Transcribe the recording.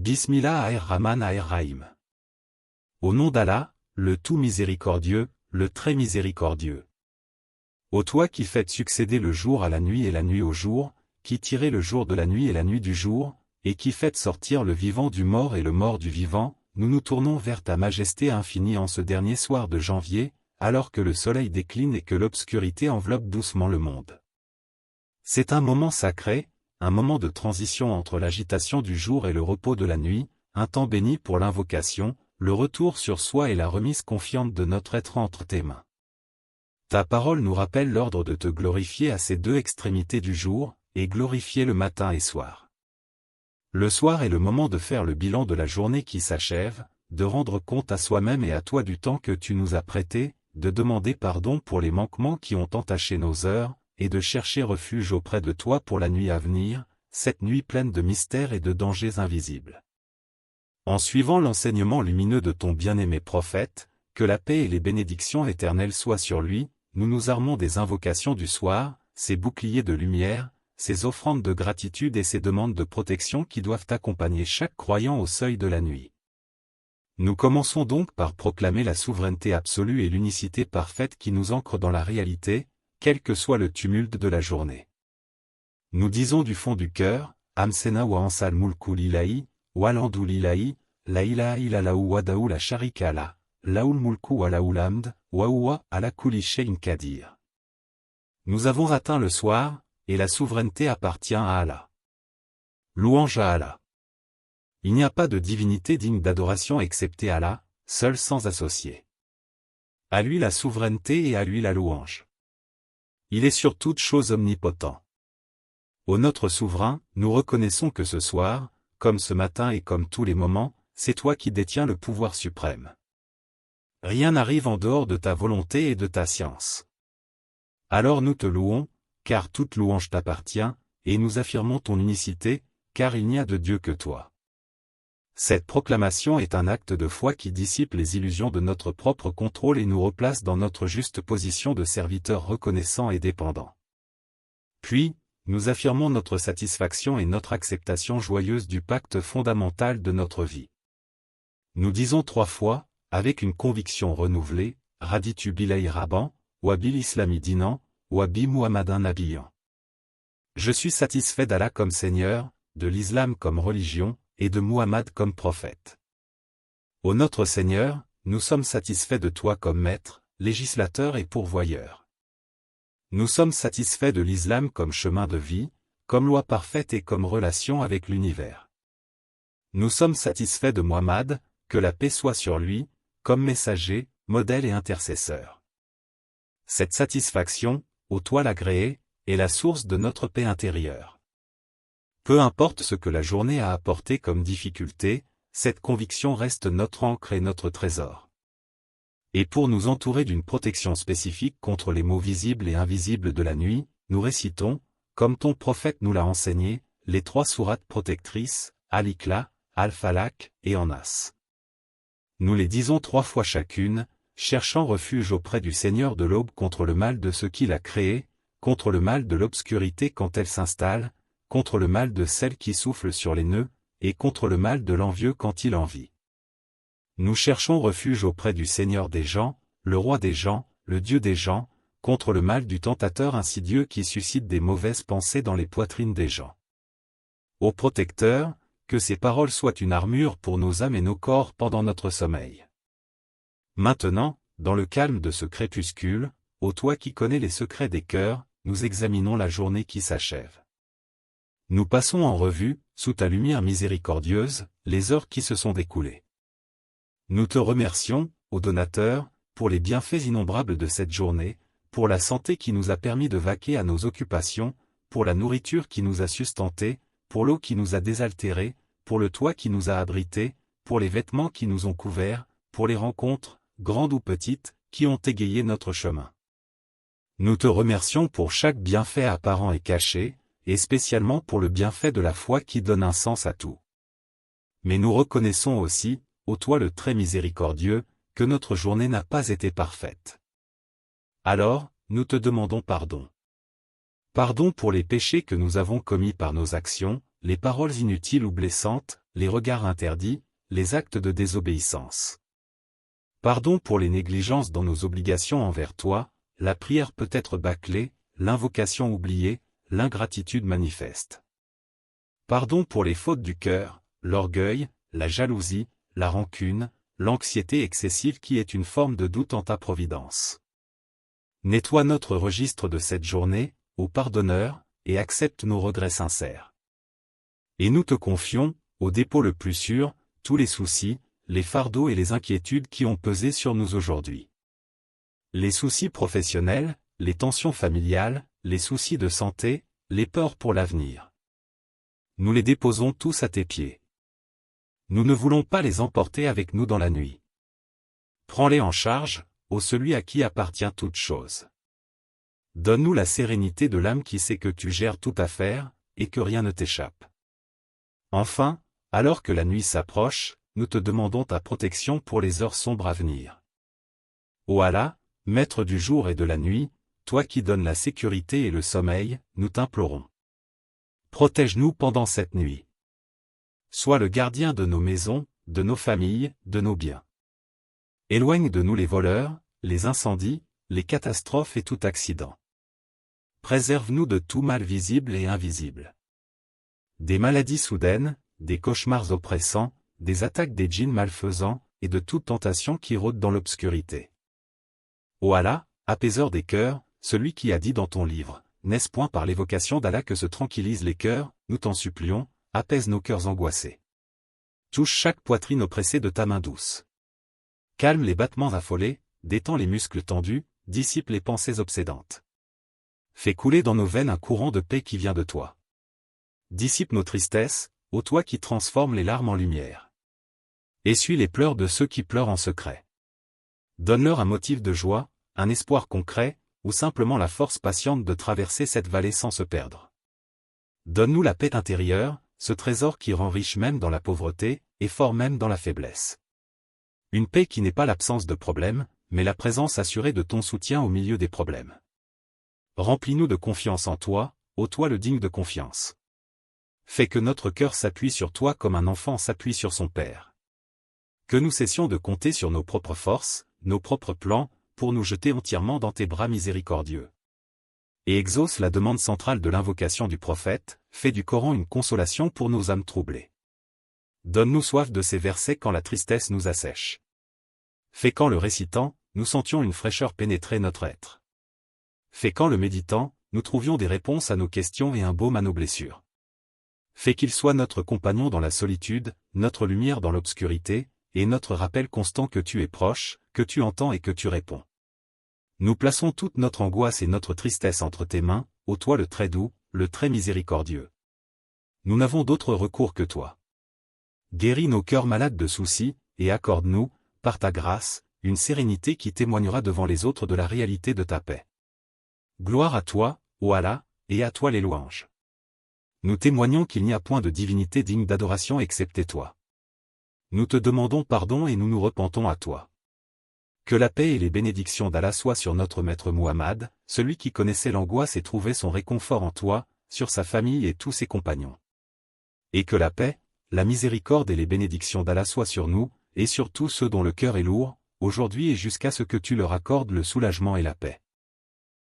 Bismillah ar-Rahman ar-Rahim. Au nom d'Allah, le tout miséricordieux, le très miséricordieux. Ô toi qui faites succéder le jour à la nuit et la nuit au jour, qui tirez le jour de la nuit et la nuit du jour, et qui faites sortir le vivant du mort et le mort du vivant, nous nous tournons vers ta majesté infinie en ce dernier soir de janvier, alors que le soleil décline et que l'obscurité enveloppe doucement le monde. C'est un moment sacré, un moment de transition entre l'agitation du jour et le repos de la nuit, un temps béni pour l'invocation, le retour sur soi et la remise confiante de notre être entre tes mains. Ta parole nous rappelle l'ordre de te glorifier à ces deux extrémités du jour, et glorifier le matin et soir. Le soir est le moment de faire le bilan de la journée qui s'achève, de rendre compte à soi-même et à toi du temps que tu nous as prêté, de demander pardon pour les manquements qui ont entaché nos heures, et de chercher refuge auprès de toi pour la nuit à venir, cette nuit pleine de mystères et de dangers invisibles. En suivant l'enseignement lumineux de ton bien-aimé prophète, que la paix et les bénédictions éternelles soient sur lui, nous nous armons des invocations du soir, ces boucliers de lumière, ces offrandes de gratitude et ces demandes de protection qui doivent accompagner chaque croyant au seuil de la nuit. Nous commençons donc par proclamer la souveraineté absolue et l'unicité parfaite qui nous ancre dans la réalité, quel que soit le tumulte de la journée. Nous disons du fond du cœur, Amsena wa ansal mulku lillahi, wa landu lillahi, la ilaha illallahu wadahu la sharika la, laoul mulku wa laoul hamd, wa huwa ala kulli shay'in qadir. Nous avons atteint le soir, et la souveraineté appartient à Allah. Louange à Allah. Il n'y a pas de divinité digne d'adoration excepté Allah, seul sans associé. À lui la souveraineté et à lui la louange. Il est sur toute chose omnipotent. Ô notre souverain, nous reconnaissons que ce soir, comme ce matin et comme tous les moments, c'est toi qui détiens le pouvoir suprême. Rien n'arrive en dehors de ta volonté et de ta science. Alors nous te louons, car toute louange t'appartient, et nous affirmons ton unicité, car il n'y a de Dieu que toi. Cette proclamation est un acte de foi qui dissipe les illusions de notre propre contrôle et nous replace dans notre juste position de serviteurs reconnaissants et dépendants. Puis, nous affirmons notre satisfaction et notre acceptation joyeuse du pacte fondamental de notre vie. Nous disons 3 fois, avec une conviction renouvelée, Raditu billahi rabban, wa bil islami dinan, wa bi muhammadin nabiyyan. Je suis satisfait d'Allah comme Seigneur, de l'islam comme religion, et de Muhammad comme prophète. Ô notre Seigneur, nous sommes satisfaits de toi comme maître, législateur et pourvoyeur. Nous sommes satisfaits de l'islam comme chemin de vie, comme loi parfaite et comme relation avec l'univers. Nous sommes satisfaits de Muhammad, que la paix soit sur lui, comme messager, modèle et intercesseur. Cette satisfaction, ô toi l'agréé, est la source de notre paix intérieure. Peu importe ce que la journée a apporté comme difficulté, cette conviction reste notre ancre et notre trésor. Et pour nous entourer d'une protection spécifique contre les maux visibles et invisibles de la nuit, nous récitons, comme ton prophète nous l'a enseigné, les 3 sourates protectrices, Al-Ikhlas, Al-Falaq et An-Nas. Nous les disons 3 fois chacune, cherchant refuge auprès du Seigneur de l'aube contre le mal de ce qu'il a créé, contre le mal de l'obscurité quand elle s'installe, contre le mal de celle qui souffle sur les nœuds, et contre le mal de l'envieux quand il envie. Nous cherchons refuge auprès du Seigneur des gens, le roi des gens, le Dieu des gens, contre le mal du tentateur insidieux qui suscite des mauvaises pensées dans les poitrines des gens. Ô protecteur, que ces paroles soient une armure pour nos âmes et nos corps pendant notre sommeil. Maintenant, dans le calme de ce crépuscule, ô toi qui connais les secrets des cœurs, nous examinons la journée qui s'achève. Nous passons en revue, sous ta lumière miséricordieuse, les heures qui se sont découlées. Nous te remercions, ô donateur, pour les bienfaits innombrables de cette journée, pour la santé qui nous a permis de vaquer à nos occupations, pour la nourriture qui nous a sustentés, pour l'eau qui nous a désaltérés, pour le toit qui nous a abrités, pour les vêtements qui nous ont couverts, pour les rencontres, grandes ou petites, qui ont égayé notre chemin. Nous te remercions pour chaque bienfait apparent et caché, et spécialement pour le bienfait de la foi qui donne un sens à tout. Mais nous reconnaissons aussi, ô toi le très miséricordieux, que notre journée n'a pas été parfaite. Alors, nous te demandons pardon. Pardon pour les péchés que nous avons commis par nos actions, les paroles inutiles ou blessantes, les regards interdits, les actes de désobéissance. Pardon pour les négligences dans nos obligations envers toi, la prière peut être bâclée, l'invocation oubliée, l'ingratitude manifeste. Pardon pour les fautes du cœur, l'orgueil, la jalousie, la rancune, l'anxiété excessive qui est une forme de doute en ta providence. Nettoie notre registre de cette journée, ô pardonneur, et accepte nos regrets sincères. Et nous te confions, au dépôt le plus sûr, tous les soucis, les fardeaux et les inquiétudes qui ont pesé sur nous aujourd'hui. Les soucis professionnels, les tensions familiales, les soucis de santé, les peurs pour l'avenir. Nous les déposons tous à tes pieds. Nous ne voulons pas les emporter avec nous dans la nuit. Prends-les en charge, ô celui à qui appartient toute chose. Donne-nous la sérénité de l'âme qui sait que tu gères toute affaire, et que rien ne t'échappe. Enfin, alors que la nuit s'approche, nous te demandons ta protection pour les heures sombres à venir. Ô Allah, maître du jour et de la nuit, toi qui donnes la sécurité et le sommeil, nous t'implorons. Protège-nous pendant cette nuit. Sois le gardien de nos maisons, de nos familles, de nos biens. Éloigne de nous les voleurs, les incendies, les catastrophes et tout accident. Préserve-nous de tout mal visible et invisible. Des maladies soudaines, des cauchemars oppressants, des attaques des djinns malfaisants, et de toute tentation qui rôde dans l'obscurité. Ô Allah, apaiseur des cœurs, celui qui a dit dans ton livre, n'est-ce point par l'évocation d'Allah que se tranquillisent les cœurs, nous t'en supplions, apaise nos cœurs angoissés. Touche chaque poitrine oppressée de ta main douce. Calme les battements affolés, détends les muscles tendus, dissipe les pensées obsédantes. Fais couler dans nos veines un courant de paix qui vient de toi. Dissipe nos tristesses, ô toi qui transformes les larmes en lumière. Essuie les pleurs de ceux qui pleurent en secret. Donne-leur un motif de joie, un espoir concret, ou simplement la force patiente de traverser cette vallée sans se perdre. Donne-nous la paix intérieure, ce trésor qui rend riche même dans la pauvreté, et fort même dans la faiblesse. Une paix qui n'est pas l'absence de problèmes, mais la présence assurée de ton soutien au milieu des problèmes. Remplis-nous de confiance en toi, ô toi le digne de confiance. Fais que notre cœur s'appuie sur toi comme un enfant s'appuie sur son père. Que nous cessions de compter sur nos propres forces, nos propres plans, pour nous jeter entièrement dans tes bras miséricordieux. Et exauce la demande centrale de l'invocation du prophète, fais du Coran une consolation pour nos âmes troublées. Donne-nous soif de ces versets quand la tristesse nous assèche. Fais qu'en le récitant, nous sentions une fraîcheur pénétrer notre être. Fais qu'en le méditant, nous trouvions des réponses à nos questions et un baume à nos blessures. Fais qu'il soit notre compagnon dans la solitude, notre lumière dans l'obscurité, et notre rappel constant que tu es proche, que tu entends et que tu réponds. Nous plaçons toute notre angoisse et notre tristesse entre tes mains, ô toi le très doux, le très miséricordieux. Nous n'avons d'autre recours que toi. Guéris nos cœurs malades de soucis, et accorde-nous, par ta grâce, une sérénité qui témoignera devant les autres de la réalité de ta paix. Gloire à toi, ô Allah, et à toi les louanges. Nous témoignons qu'il n'y a point de divinité digne d'adoration excepté toi. Nous te demandons pardon et nous nous repentons à toi. Que la paix et les bénédictions d'Allah soient sur notre maître Muhammad, celui qui connaissait l'angoisse et trouvait son réconfort en toi, sur sa famille et tous ses compagnons. Et que la paix, la miséricorde et les bénédictions d'Allah soient sur nous, et sur tous ceux dont le cœur est lourd, aujourd'hui et jusqu'à ce que tu leur accordes le soulagement et la paix.